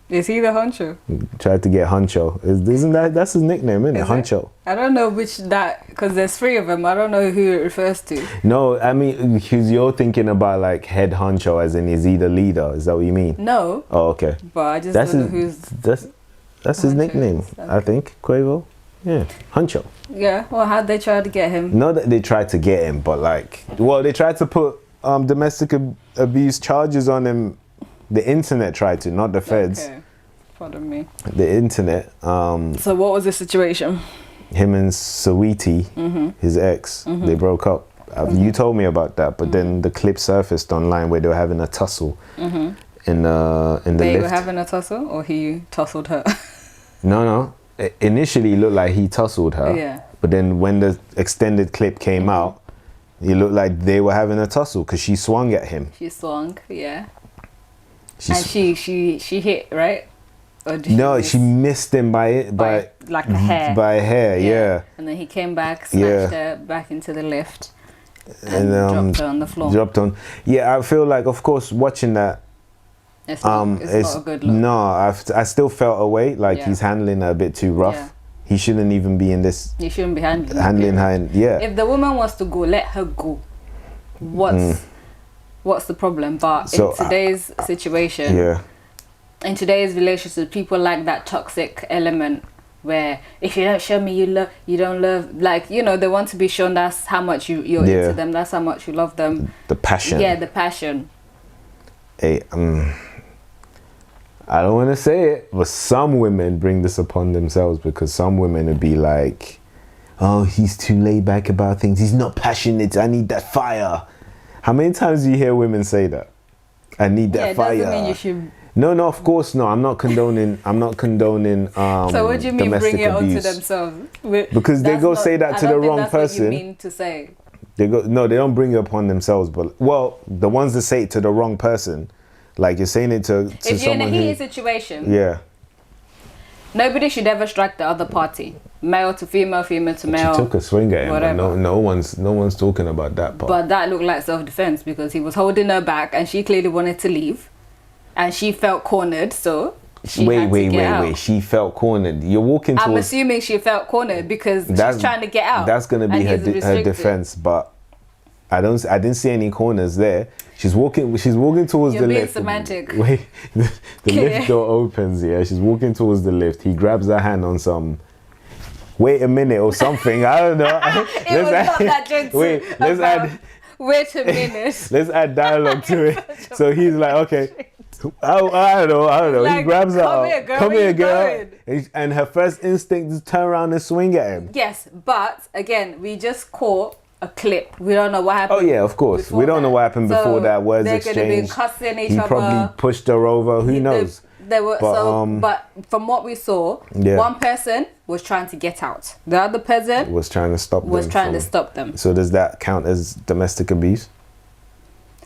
Is he the honcho? Tried to get Huncho. Isn't that's his nickname, isn't it? Huncho. I don't know because there's 3 of them. I don't know who it refers to. No, I mean, because you're thinking about like head honcho, as in is he the leader? Is that what you mean? No. Oh, okay. But I just don't know who's. That's his nickname, Okay. I think. Quavo. Yeah, Huncho. Yeah. Well, how'd they try to get him? Not that they tried to get him, but they tried to put domestic abuse charges on him. The internet tried to, not the feds. Okay. Pardon me. The internet. So what was the situation? Him and Saweetie, his ex, they broke up. You told me about that, but then the clip surfaced online where they were having a tussle in the lift. They were having a tussle, or he tussled her? No. Initially, it looked like he tussled her. Yeah. But then when the extended clip came out, it looked like they were having a tussle because she swung at him. She swung, yeah. And she hit, right? Or did she missed him by like a hair. By a hair, yeah. And then he came back, snatched her back into the lift, and dropped her on the floor. Yeah, I feel like, of course, watching that. It's not a good look. No, I still felt away. Like he's handling her a bit too rough. Yeah. He shouldn't even be in this. He shouldn't be handling her. Yeah. If the woman wants to go, let her go. What's the problem? But in today's situation, in today's relationship, people like that toxic element where if you don't show me you don't love, like, you know, they want to be shown that's how much you're into them, that's how much you love them. The passion. Yeah, the passion. Hey, I don't want to say it, but some women bring this upon themselves, because some women would be like, oh, he's too laid back about things, he's not passionate, I need that fire. How many times do you hear women say that? I need that fire. Doesn't mean you should. No, of course not. I'm not condoning. So what do you mean bring it onto abuse. themselves? Because they go say that to the wrong person. What you mean to say. They don't bring it upon themselves, but the ones that say it to the wrong person, like you're saying it to if you're someone in a heated situation, nobody should ever strike the other party, male to female, female to male. She took a swing at him, whatever. but no one's talking about that part. But that looked like self-defense, because he was holding her back and she clearly wanted to leave, and she felt cornered, so she had to get out. Wait. She felt cornered. You're walking towards... I'm assuming she felt cornered because she's trying to get out. That's going to be her defense, but I didn't see any corners there. She's walking towards the lift. You're being semantic. Wait, the lift door opens, yeah. She's walking towards the lift. He grabs her hand on some... Wait a minute or something. I don't know. Not that gentle. Wait a minute. Let's add dialogue to it. So he's like, okay. I don't know. Like, he grabs her up. Come here, girl. Going? And her first instinct is turn around and swing at him. Yes, but again, we just caught a clip. We don't know what happened. Oh yeah, of course. We don't know what happened before that. Words exchanged. They're going to be cussing each other. He probably pushed her over. Who knows? But from what we saw, one person was trying to get out. The other person was trying to stop them. So does that count as domestic abuse?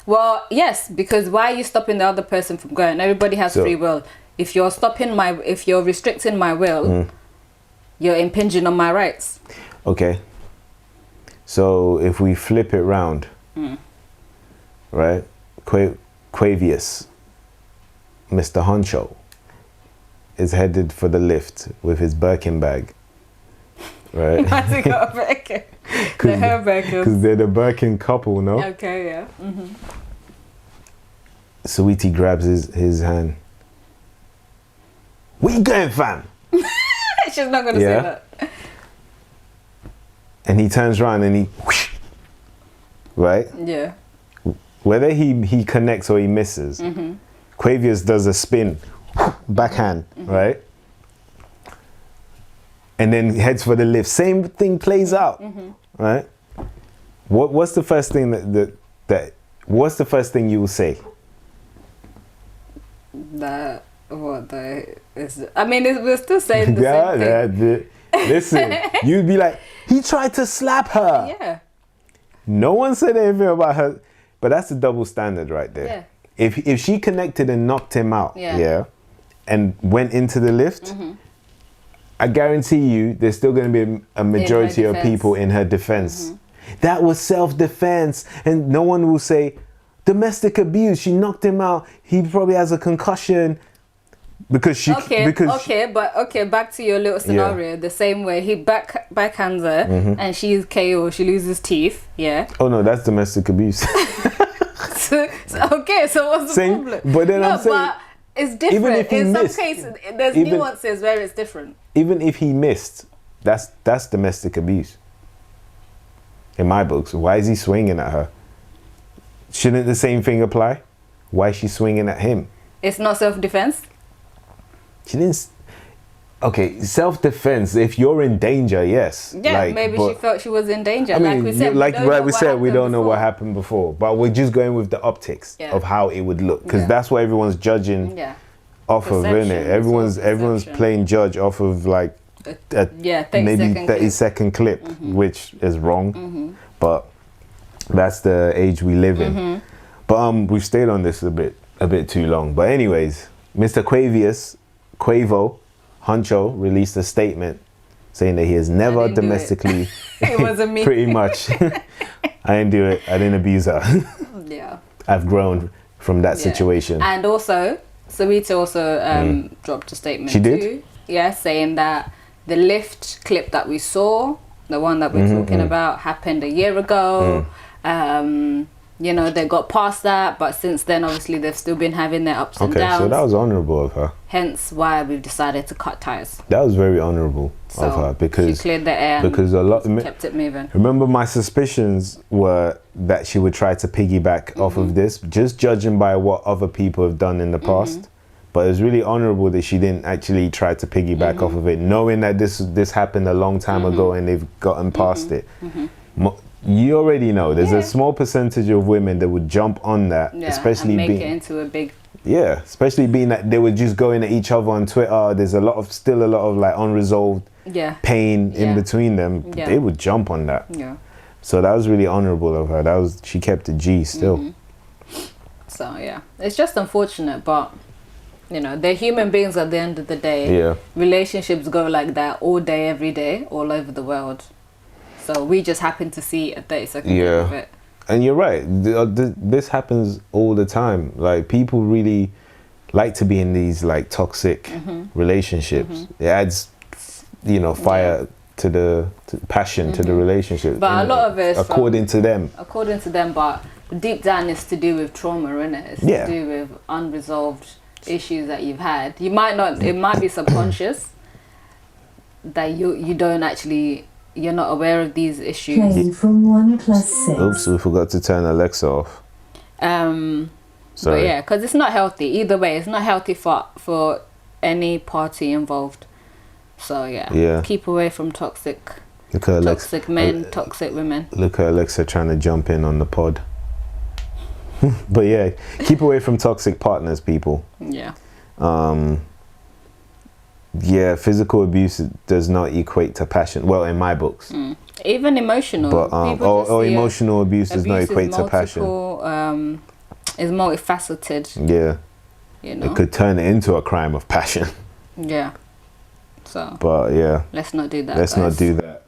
Well, yes, because why are you stopping the other person from going? Everybody has free will. If you're restricting my will, you're impinging on my rights. Okay. So if we flip it round, right? Quavius, Mr. Honcho, is headed for the lift with his Birkin bag. Right? Why's he got a Birkin? The hair Birkin. Because they're the Birkin couple, no? Okay, yeah. Saweetie grabs his hand. Where you going, fam? She's not going to say that. And he turns around and he... Whoosh, right? Yeah. Whether he connects or he misses, Quavius does a spin. backhand, right? And then heads for the lift. Same thing plays out, right? What's the first thing what's the first thing you will say? We're still saying the same thing. Listen, you'd be like, he tried to slap her. Yeah. No one said anything about her, but that's the double standard right there. Yeah. If she connected and knocked him out, and went into the lift, I guarantee you there's still going to be a majority of people in her defense. That was self-defense, and no one will say domestic abuse. She knocked him out. He probably has a concussion because she. Back to your little scenario. The same way he backhands her and she's KO. She loses teeth. Yeah. Oh no, that's domestic abuse. so what's the problem? But then I'm saying, but it's different. Even if he in missed, some cases, there's nuances where it's different. Even if he missed, that's domestic abuse. In my books, why is he swinging at her? Shouldn't the same thing apply? Why is she swinging at him? It's not self-defense? She didn't... Okay, self-defense, if you're in danger, yes. Yeah, maybe she felt she was in danger. I mean, like we said, we don't know what happened before. But we're just going with the optics of how it would look. Because that's what everyone's judging off of, isn't it? Everyone's playing judge off of like a 30-second clip, which is wrong. But that's the age we live in. But we've stayed on this a bit too long. But anyways, Mr. Quavo Huncho released a statement saying that he has never domestically it wasn't me. Pretty much. I didn't do it. I didn't abuse her. Yeah. I've grown from that situation. And also Saweetie also dropped a statement she did? too. Yeah, saying that the lift clip that we saw, the one that we're talking about, happened a year ago. You know, they got past that, but since then, obviously, they've still been having their ups and downs. So that was honourable of her. Hence why we've decided to cut ties. That was very honourable of her because she cleared the air and kept it moving. Remember, my suspicions were that she would try to piggyback off of this, just judging by what other people have done in the past. But it was really honourable that she didn't actually try to piggyback off of it, knowing that this happened a long time ago and they've gotten past it. You already know there's a small percentage of women that would jump on that, especially and make it into a big. Yeah, especially being that they were just going at each other on Twitter. There's still a lot of like unresolved pain in between them. They would jump on that. Yeah. So that was really honourable of her. She kept it G still. So yeah, it's just unfortunate, but you know, they're human beings at the end of the day. Yeah. Relationships go like that all day, every day, all over the world. So we just happen to see a 30-second clip of it. And you're right. This happens all the time. Like, people really like to be in these like toxic relationships. It adds, you know, fire to the passion to the relationship. But a lot of it, according to them, but deep down, it's to do with trauma, innit? It's to do with unresolved issues that you've had. You might not. It might be subconscious that you don't actually. You're not aware of these issues. Playing from 1+6. Oops, we forgot to turn Alexa off. Sorry. But yeah, because it's not healthy. Either way, it's not healthy for any party involved. So yeah, keep away from toxic men, toxic women. Look at Alexa trying to jump in on the pod. But yeah, keep away from toxic partners, people. Yeah. Yeah, physical abuse does not equate to passion. Well, in my books. Even emotional. But emotional abuse does not equate to passion. Is multifaceted. Yeah. You know? It could turn it into a crime of passion. Yeah. So. But yeah. Let's not do that. Let's not do that.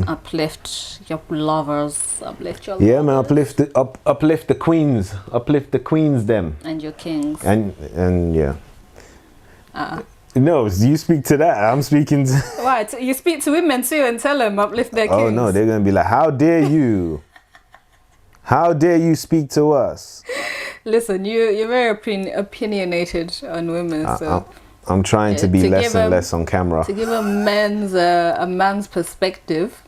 Uplift your lovers. Uplift your lovers. Yeah, man. Uplift the queens. Uplift the queens. Them. And your kings. And yeah. No, you speak to that. I'm speaking to... Why? You speak to women too and tell them uplift their kings. Oh no, they're going to be like, how dare you? How dare you speak to us? Listen, you're very opinionated on women. So I'm trying to be less and less on camera. To give a man's perspective.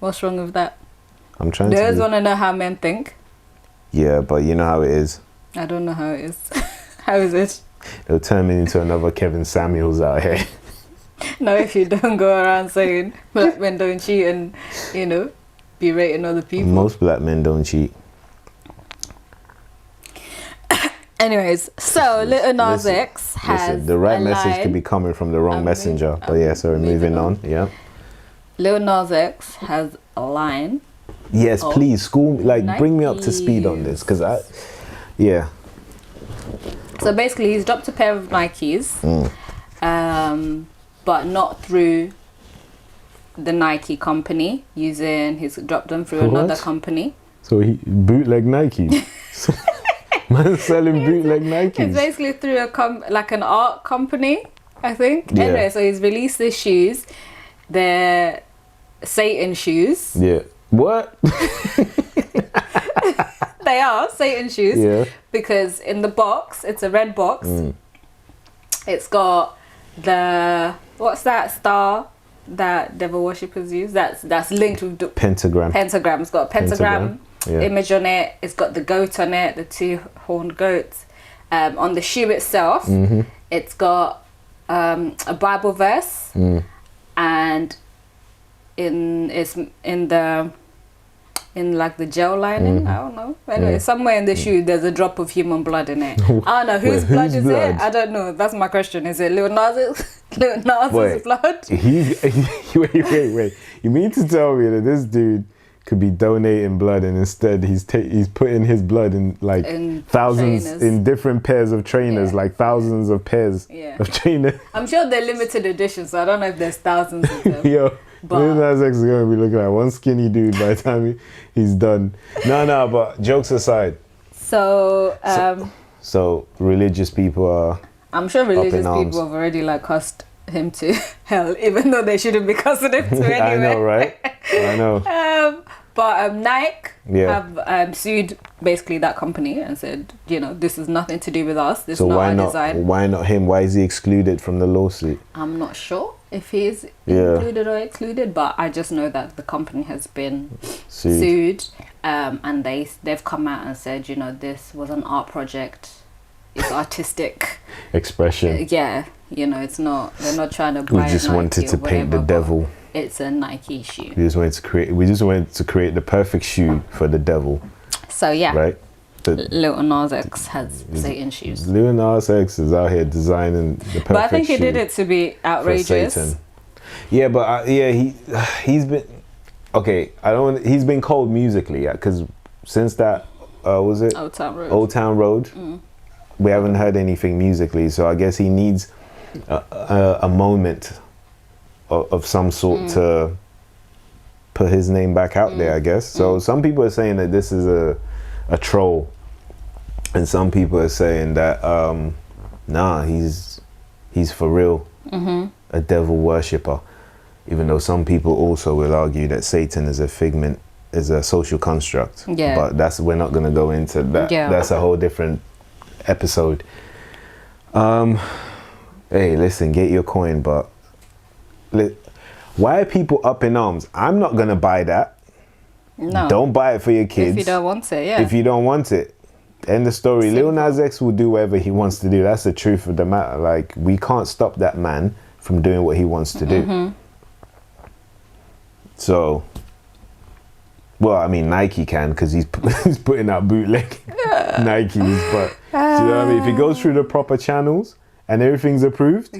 What's wrong with that? I'm trying to... want to know how men think. Yeah, but you know how it is. I don't know how it is. How is it? It'll turn me into another Kevin Samuels out here. No, if you don't go around saying black men don't cheat and, you know, berating other people. Most black men don't cheat. Anyways, so Lil Nas X has listen, the right message could be coming from the wrong messenger. But yeah, sorry, moving on. Yeah. Lil Nas X has a line. Yes, please, school, like, bring me up to speed on this, because So basically, he's dropped a pair of Nikes, but not through the Nike company. He's dropped them through another company. So he bootleg Nike. Man selling bootleg Nikes. It's basically through an art company, I think. Yeah. Anyway, so he's released his shoes. They're Satan shoes. Yeah. What? They are Satan shoes. Yeah. Because in the box, it's a red box. It's got what's that star that devil worshippers use? That's linked with the Pentagram. Pentagram. It's got a pentagram. Yeah. Image on it. It's got the goat on it, the two horned goats. On the shoe itself, it's got a Bible verse, and in like the gel lining. I don't know. Anyway, somewhere in the shoe there's a drop of human blood in it. I don't know whose blood is it. I don't know. That's my question. Is it Lil Nas's blood? Wait. You mean to tell me that this dude could be donating blood and instead he's putting his blood in thousands trainers. In different pairs of trainers, like thousands of pairs of trainers. I'm sure they're limited edition, so I don't know if there's thousands of them. Yo, Lil Nas X is going to be looking like one skinny dude by the time he's done. No, but jokes aside. So religious people are I'm sure religious arms. people have already cussed him to hell, even though they shouldn't be cussing him to anyway. I know, right? I know. But Nike have sued basically that company and said, this is nothing to do with us. This is not our design. Why not him? Why is he excluded from the lawsuit? I'm not sure if he's included or excluded, but I just know that the company has been sued, and they've come out and said, this was an art project. It's artistic expression. It's not. They're not trying to buy. We just wanted to paint the devil. It's a Nike shoe. We just wanted to create the perfect shoe for the devil. So yeah, right. Lil Nas X has Satan shoes. Lil Nas X is out here designing the perfect shoe. But I think he did it to be outrageous. For Satan. Yeah, but he's been okay. He's been cold musically, because since that was it Old Town Road. Old Town Road. We haven't heard anything musically, so I guess he needs a moment of some sort to put his name back out there, I guess. So some people are saying that this is a troll, and some people are saying that nah, he's for real, a devil worshipper. Even though some people also will argue that Satan is a social construct. Yeah. But we're not going to go into that. Yeah. That's a whole different episode. Hey, listen, get your coin, but why are people up in arms? I'm not gonna buy that. No, don't buy it for your kids if you don't want it. Yeah, if you don't want it, end the story. Lil Nas X will do whatever he wants to do. That's the truth of the matter. Like, we can't stop that man from doing what he wants to do. So, well, I mean, Nike can, because he's putting out bootleg Nikes, but do you know what I mean? If he goes through the proper channels and everything's approved,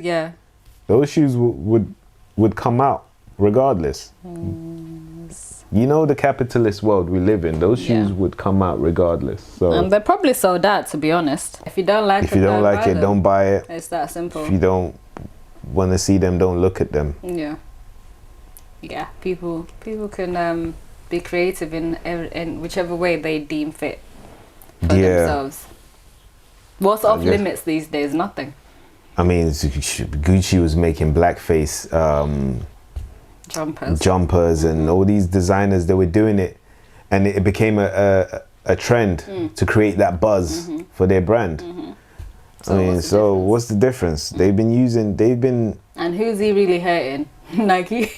those shoes would come out regardless. You know, the capitalist world we live in, those shoes would come out regardless. So, and they're probably sold out, to be honest. If you don't like it, don't buy it. It's that simple. If you don't want to see them, don't look at them. Yeah. People can be creative in whichever way they deem fit for themselves. What's off limits these days? Nothing. I mean, Gucci was making blackface jumpers and all these designers, they were doing it, and it became a trend to create that buzz for their brand. So what's the difference? They've been and who's he really hurting? Nike.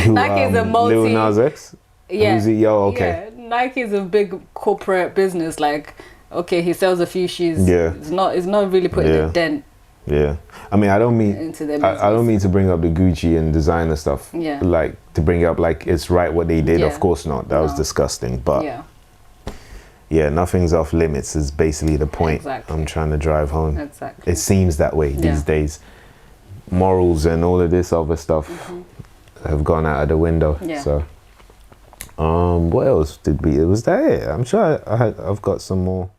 Nike is a multi. Lil Nas X. Yeah. Who's he? Yo, okay. Yeah. Nike is a big corporate business. Like, okay, he sells a few shoes. Yeah. It's not really putting Yeah. a dent Yeah, I mean, I don't mean into their I don't mean to bring up the Gucci and designer stuff. Yeah. Like to bring up like it's right what they did. Yeah. Of course not. That was No. disgusting. But Yeah. yeah, nothing's off limits is basically the point Exactly. I'm trying to drive home. Exactly. It seems that way these Yeah. days. Morals and all of this other stuff have gone out of the window. Mm-hmm. Yeah. So, what else did we? Was that it? I'm sure I've got some more.